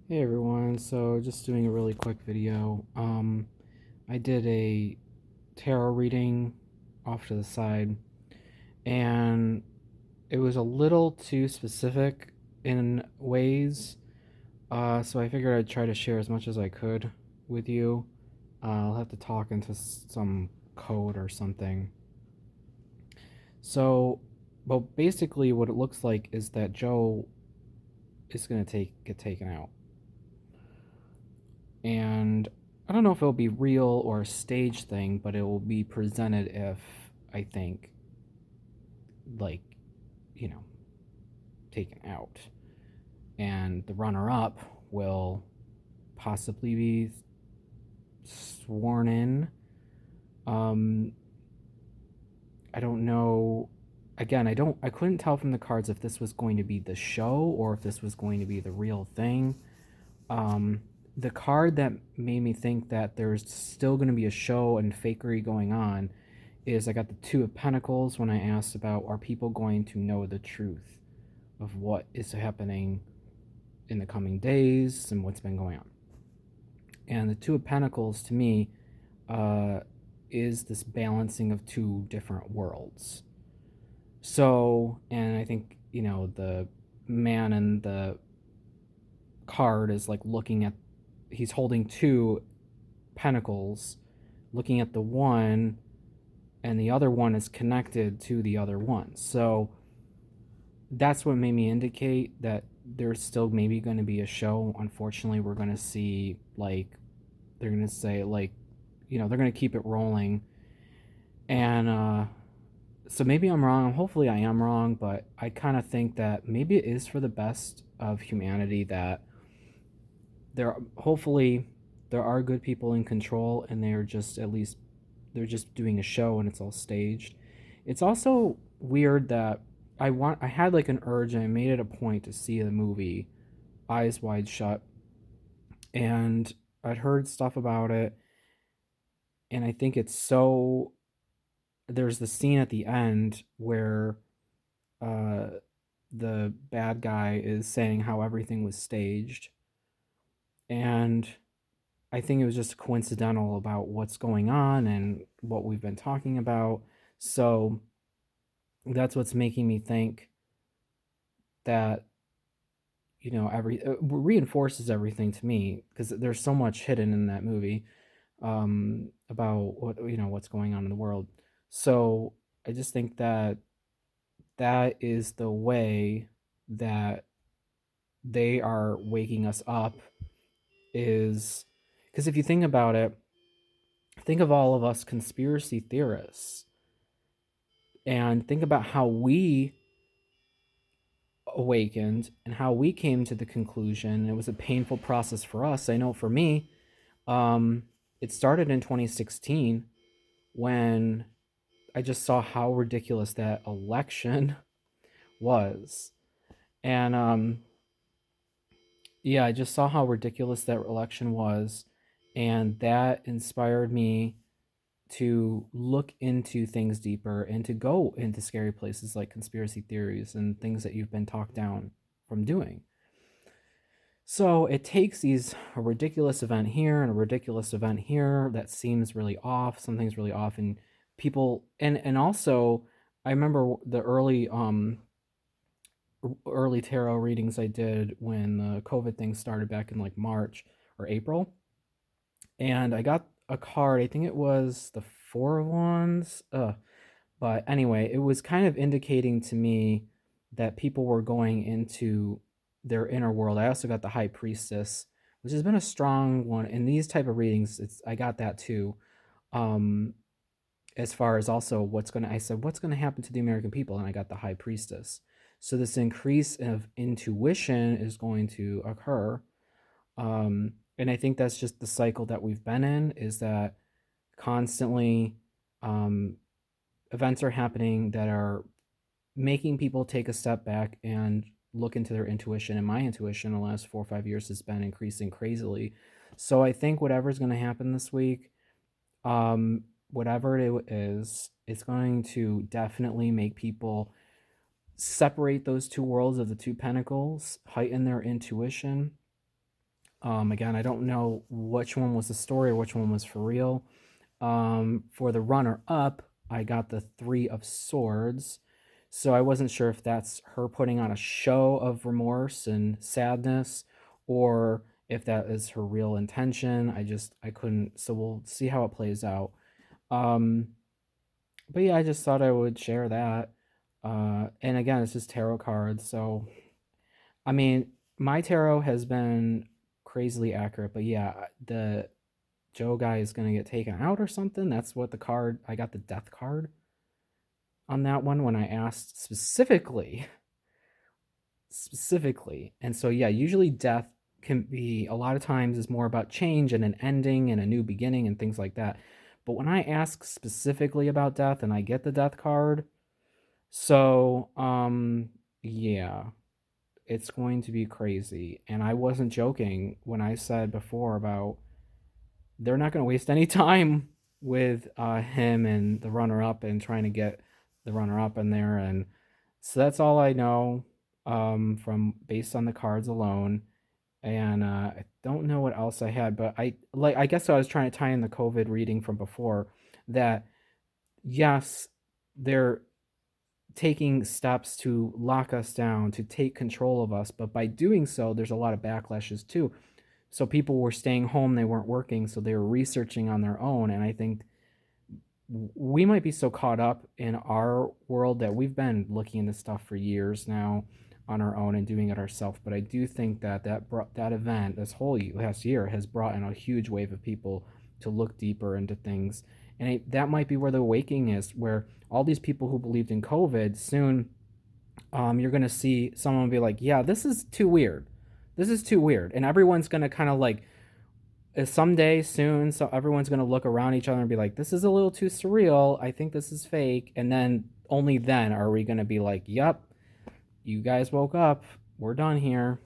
Hey everyone, so just doing a really quick video. I did a tarot reading off to the side, and it was a little too specific in ways. So I figured I'd try to share as much as I could with you. I'll have to talk into some code or something. So, well, basically, what it looks like is that Joe is gonna get taken out. And I don't know if it'll be real or a stage thing, but it will be presented if I think, like, you know, taken out. And the runner up will possibly be sworn in. Um, I don't know. Again, I couldn't tell from the cards if this was going to be the show or if this was going to be the real thing. Um, the card that made me think that there's still going to be a show and fakery going on is I got the Two of Pentacles when I asked about are people going to know the truth of what is happening in the coming days and what's been going on. And the Two of Pentacles to me uh, is this balancing of two different worlds. So, and I think, the man in the card is like looking at, he's holding two pentacles, looking at the one, and the other one is connected to the other one. So that's what made me indicate that there's still maybe going to be a show. Unfortunately, we're going to see, like, they're going to say, like, they're going to keep it rolling. And so maybe I'm wrong. Hopefully, I am wrong, but I kind of think that maybe it is for the best of humanity that hopefully there are good people in control and they're just at least they're just doing a show and it's all staged. It's also weird that I had like an urge and I made it a point to see the movie Eyes Wide Shut, and I'd heard stuff about it, and I think it's so there's the scene at the end where uh the bad guy is saying how everything was staged, and I think it was just coincidental about what's going on and what we've been talking about. So that's what's making me think that every reinforces everything to me because there's so much hidden in that movie about what's going on in the world. So I just think that that is the way that they are waking us up, is because if you think about it, think of all of us conspiracy theorists and think about how we awakened and how we came to the conclusion. It was a painful process for us. I know for me, um, it started in 2016 when I just saw how ridiculous that election was. And yeah, I just saw how ridiculous that election was. And that inspired me to look into things deeper and to go into scary places like conspiracy theories and things that you've been talked down from doing. So it takes a ridiculous event here and a ridiculous event here that seems really off. Something's really off, and people and also I remember the early tarot readings I did when the COVID thing started back in like March or April, and I got a card. I think it was the Four of Wands. But anyway, it was kind of indicating to me that people were going into their inner world. I also got the High Priestess, which has been a strong one in these type of readings. I got that too. Um, as far as also I said what's gonna happen to the American people, and I got the High Priestess. So this increase of intuition is going to occur. And I think that's just the cycle that we've been in, is that constantly um, events are happening that are making people take a step back and look into their intuition. And my intuition in the last 4 or 5 years has been increasing crazily. So I think whatever's going to happen this week, whatever it is, it's going to definitely make people separate those two worlds of the two pentacles, heighten their intuition, Again, I don't know which one was the story or which one was for real. For the runner up, I got the Three of Swords. So I wasn't sure if that's her putting on a show of remorse and sadness or if that is her real intention. I couldn't, so we'll see how it plays out. Um, but yeah, I just thought I would share that. And again, it's just tarot cards. So, I mean, my tarot has been crazily accurate, but yeah, the Joe guy is going to get taken out or something. That's what the card, I got the death card on that one when I asked specifically. And so, yeah, usually death can be a lot of times is more about change and an ending and a new beginning and things like that. But when I ask specifically about death and I get the death card, so yeah, it's going to be crazy. And I wasn't joking when I said before about they're not going to waste any time with him and the runner up and trying to get the runner up in there. And so that's all I know from based on the cards alone. And I don't know what else I had, but I guess I was trying to tie in the COVID reading from before that yes, they're taking steps to lock us down, to take control of us, but by doing so, there's a lot of backlashes too. So people were staying home, they weren't working, so they were researching on their own. And I think we might be so caught up in our world that we've been looking into stuff for years now on our own and doing it ourselves. But I do think that that event, this whole last year, has brought in a huge wave of people to look deeper into things. And that might be where the awakening is, where all these people who believed in COVID soon, you're going to see someone be like, yeah, this is too weird. This is too weird. And everyone's going to kind of like, someday soon, so everyone's going to look around each other and be like, this is a little too surreal. I think this is fake. And then only then are we going to be like, yep, you guys woke up. We're done here.